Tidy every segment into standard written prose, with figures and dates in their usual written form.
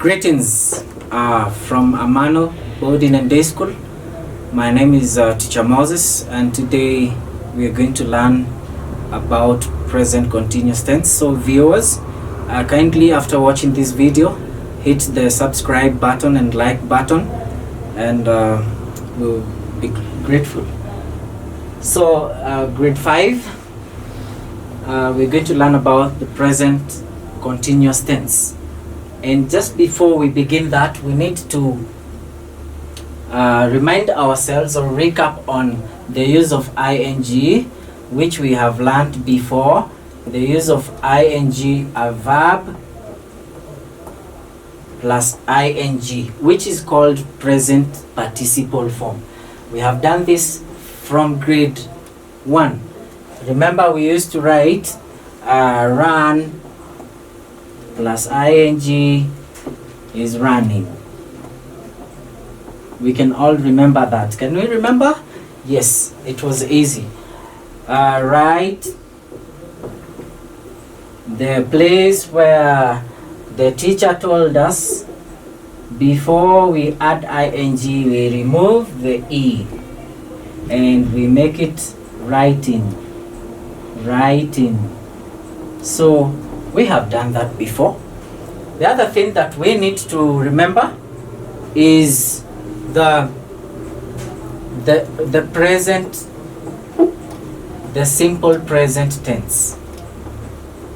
Greetings from Amano Boarding and Day School. My name is Teacher Moses, and today we are going to learn about present continuous tense. So viewers, kindly after watching this video, hit the subscribe button and like button, and we'll be grateful. So grade 5, we're going to learn about the present continuous tense. And just before we begin that, we need to remind ourselves or recap on the use of ing, which we have learned before. The use of ing, a verb plus ing, which is called present participle form. We have done this from grade 1. Remember, we used to write run plus ing is running. We can all remember that. Can we remember? Yes, it was easy. Right, the place where the teacher told us before we add ing, we remove the e and we make it writing. So we have done that before. The other thing that we need to remember is the present, the simple present tense.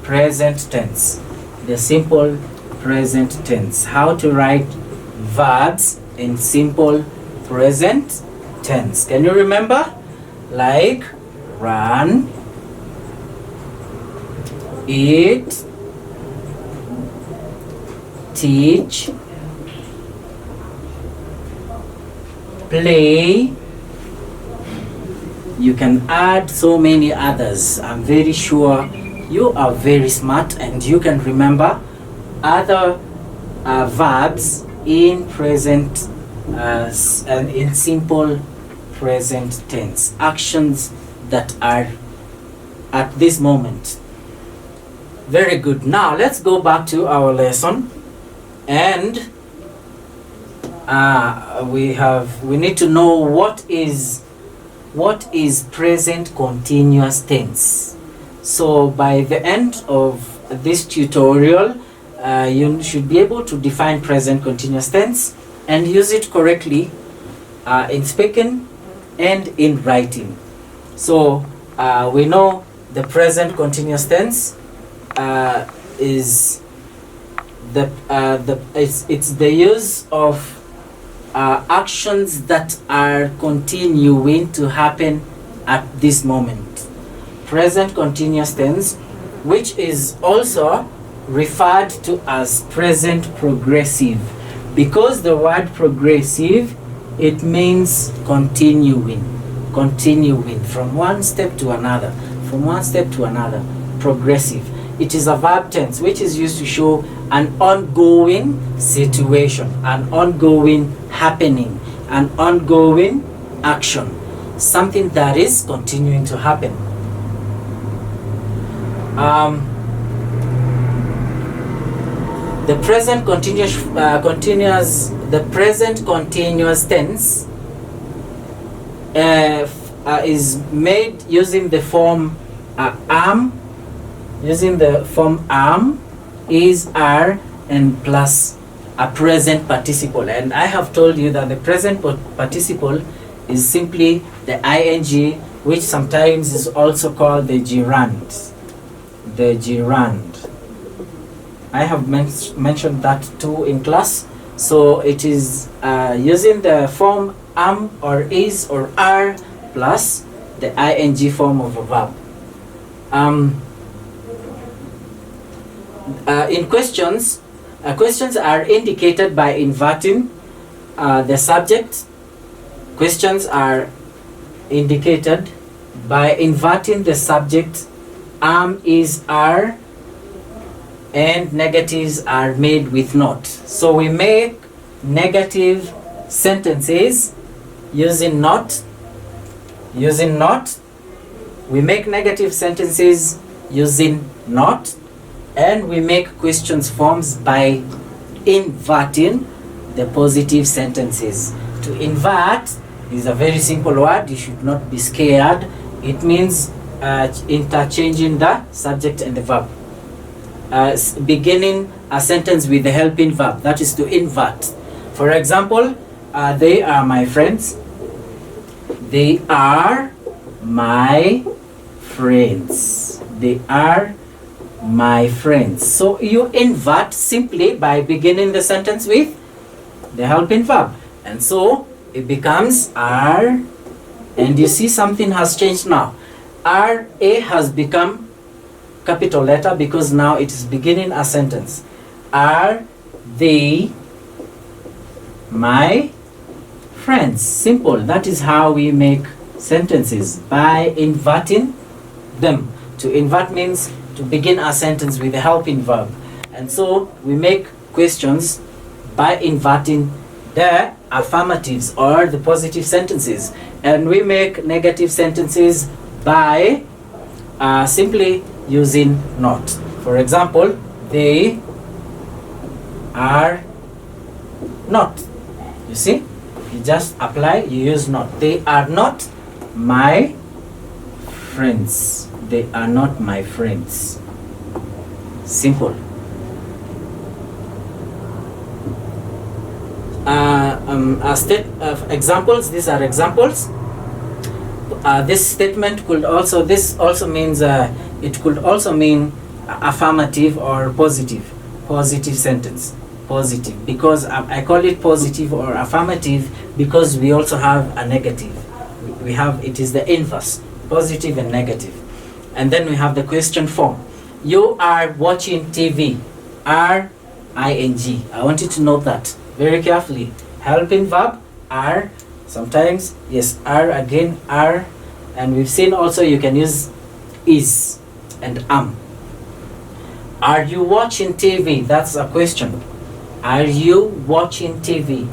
The simple present tense. How to write verbs in simple present tense. Can you remember? Like run, eat, teach, play. You can add so many others. I'm very sure you are very smart and you can remember other verbs in present and in simple present tense. Actions that are at this moment. Very good. Now let's go back to our lesson, and we need to know what is present continuous tense. So by the end of this tutorial, you should be able to define present continuous tense and use it correctly in speaking and in writing. So we know the present continuous tense is it's the use of actions that are continuing to happen at this moment. Present continuous tense, which is also referred to as present progressive, because the word progressive, it means continuing from one step to another, progressive. It is a verb tense which is used to show an ongoing situation, an ongoing happening, an ongoing action, something that is continuing to happen. The present continuous tense is made using the form am, is, are, and plus a present participle. And I have told you that the present participle is simply the ing, which sometimes is also called the gerund. I have mentioned that too in class. So it is using the form am or is or are plus the ing form of a verb. In questions, questions are indicated by inverting the subject. Questions are indicated by inverting the subject. Am, is, are, and negatives are made with not. So we make negative sentences using not. We make negative sentences using not, and we make questions forms by inverting the positive sentences. To invert is a very simple word. You should not be scared. It means interchanging the subject and the verb. Beginning a sentence with the helping verb, that is to invert. For example, they are my friends. They are my friends. They are my friends. So you invert simply by beginning the sentence with the helping verb. And so it becomes are, and you see something has changed now. RA has become capital letter because now it is beginning a sentence. Are they my friends? Simple. That is how we make sentences, by inverting them. To invert means to begin a sentence with a helping verb. And so we make questions by inverting the affirmatives or the positive sentences. And we make negative sentences by simply using not. For example, they are not. You see? You just apply, you use not. They are not my friends. They are not my friends. Simple. Examples. These are examples. This statement could also. This also means. It could also mean affirmative or positive. Positive sentence. Positive, because I call it positive or affirmative because we also have a negative. We have, it is the inverse, positive and negative. And then we have the question form. You are watching TV. R-I-N-G. I want you to note that very carefully. Helping verb, are. Sometimes, yes, are again, are. And we've seen also you can use is and am. Are you watching TV? That's a question. Are you watching TV?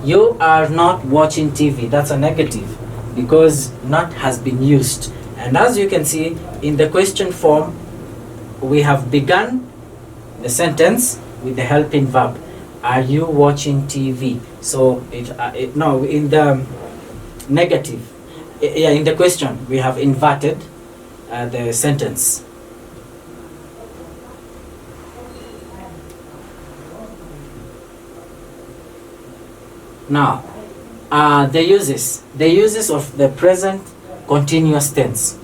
You are not watching TV. That's a negative because not has been used. And as you can see in the question form, we have begun the sentence with the helping verb. Are you watching TV? So no, in the negative, in the question, we have inverted the sentence. Now, the uses of the present continuous tense.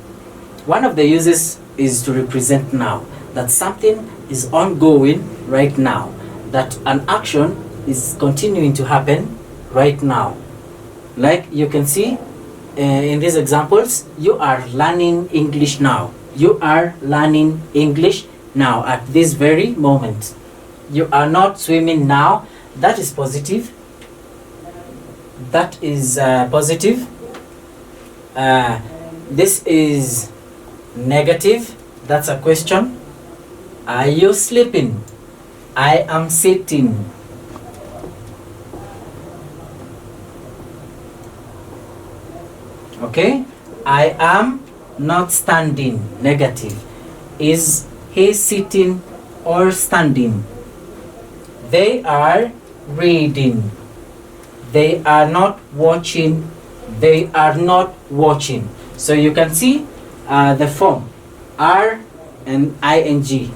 One of the uses is to represent now, that something is ongoing right now, that an action is continuing to happen right now. Like you can see in these examples, you are learning English now. You are learning English now at this very moment. You are not swimming now. That is positive. That is positive. This is negative. That's a question. Are you sleeping? I am sitting. Okay. I am not standing. Negative. Is he sitting or standing? They are reading. They are not watching. They are not watching. So you can see the form are and ing.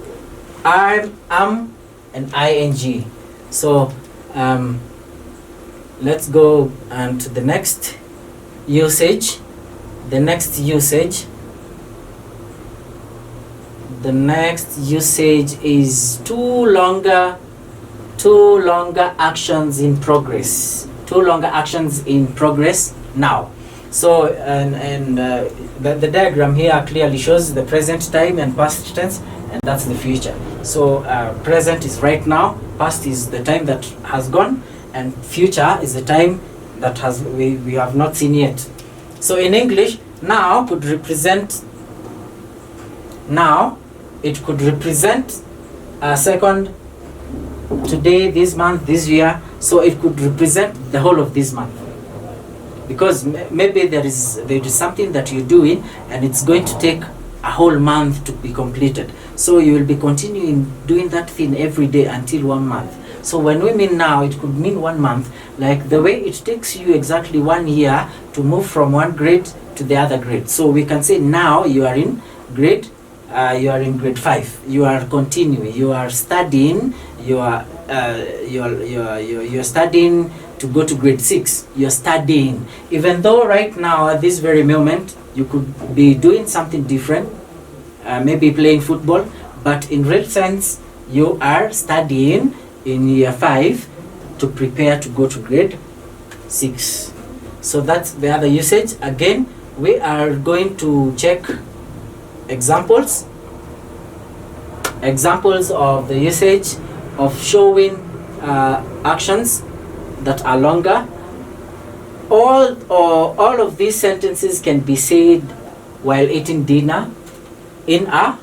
Are, am, and ing. So let's go to the next usage. The next usage is two longer actions in progress. Two longer actions in progress now. So the diagram here clearly shows the present time and past tense, and that's the future. So present is right now, past is the time that has gone, and future is the time that we have not seen yet. So in English, now could represent it could represent a second, today, this month, this year. So it could represent the whole of this month, because maybe there is something that you're doing and it's going to take a whole month to be completed. So you will be continuing doing that thing every day until 1 month. So when we mean now, it could mean 1 month, like the way it takes you exactly 1 year to move from one grade to the other grade. So we can say now you are in grade 5. You are continuing. You are studying. You are studying to go to grade 6. You are studying. Even though right now at this very moment you could be doing something different, maybe playing football, but in real sense you are studying in year 5 to prepare to go to grade 6. So that's the other usage. Again, we are going to check examples of the usage of showing actions that are longer. All of these sentences can be said while eating dinner in a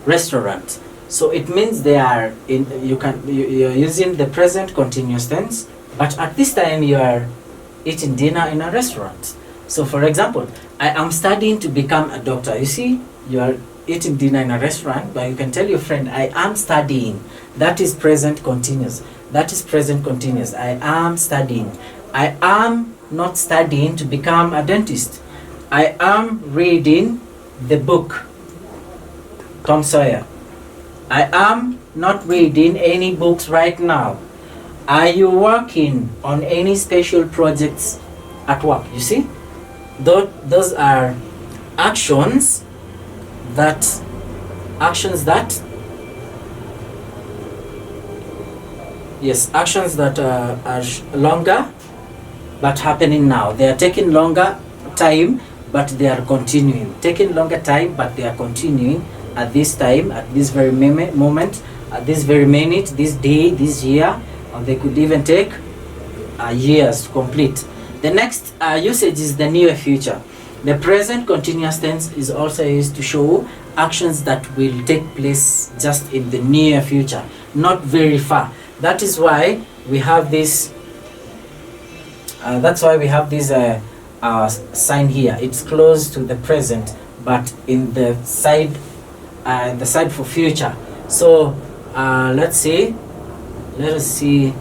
restaurant. So it means they are you're using the present continuous tense, but at this time you are eating dinner in a restaurant. So for example, I am studying to become a doctor. You see, you are eating dinner in a restaurant, but you can tell your friend, I am studying. That is present continuous. That is present continuous. I am studying. I am not studying to become a dentist. I am reading the book Tom Sawyer. I am not reading any books right now. Are you working on any special projects at work? You see, those are actions that are longer but happening now. They are taking longer time, but they are continuing. Taking longer time, but they are continuing at this time, at this very moment, at this very minute, this day, this year, or they could even take years to complete. The next usage is the near future. The present continuous tense is also used to show actions that will take place just in the near future, not very far. That is why we have this. Sign here. It's close to the present, but in the side for future. So let us see.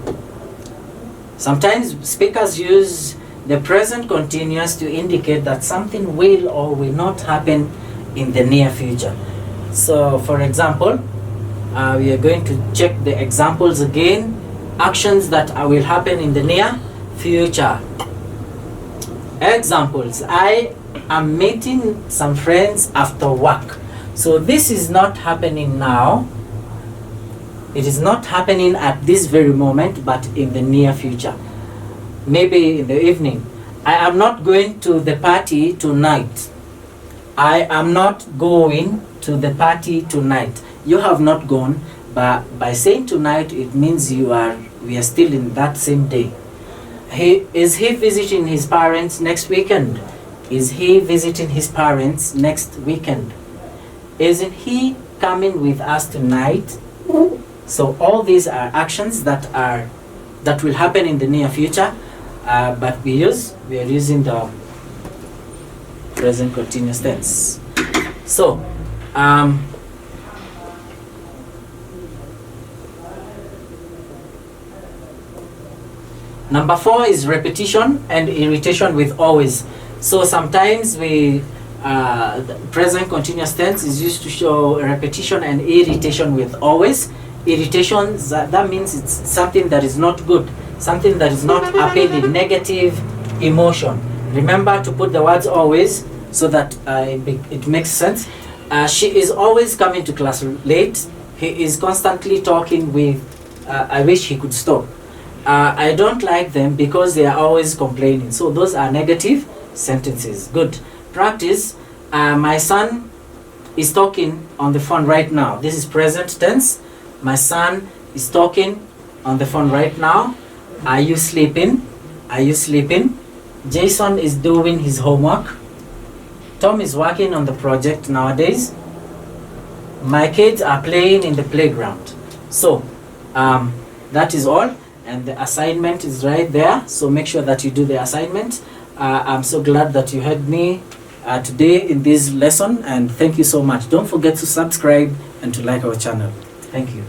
Sometimes speakers use the present continuous to indicate that something will or will not happen in the near future. So for example, we are going to check the examples again. Actions that will happen in the near future. Examples: I am meeting some friends after work. So this is not happening now. It is not happening at this very moment, but in the near future. Maybe in the evening. I am not going to the party tonight. I am not going to the party tonight. You have not gone, but by saying tonight, it means we are still in that same day. Is he visiting his parents next weekend? Is he visiting his parents next weekend? Isn't he coming with us tonight? So all these are actions that will happen in the near future, but we are using the present continuous tense. So number 4 is repetition and irritation with always. So sometimes the present continuous tense is used to show repetition and irritation with always. Irritation, that means it's something that is not good, something that is not appealing, negative emotion. Remember to put the words always so that it makes sense. She is always coming to class late. He is constantly talking with, I wish he could stop. I don't like them because they are always complaining. So those are negative sentences. Good. Practice. My son is talking on the phone right now. This is present tense. My son is talking on the phone right now. Are you sleeping? Are you sleeping? Jason is doing his homework. Tom is working on the project nowadays. My kids are playing in the playground. So that is all. And the assignment is right there. So make sure that you do the assignment. I'm so glad that you had me today in this lesson, and thank you so much. Don't forget to subscribe and to like our channel. Thank you.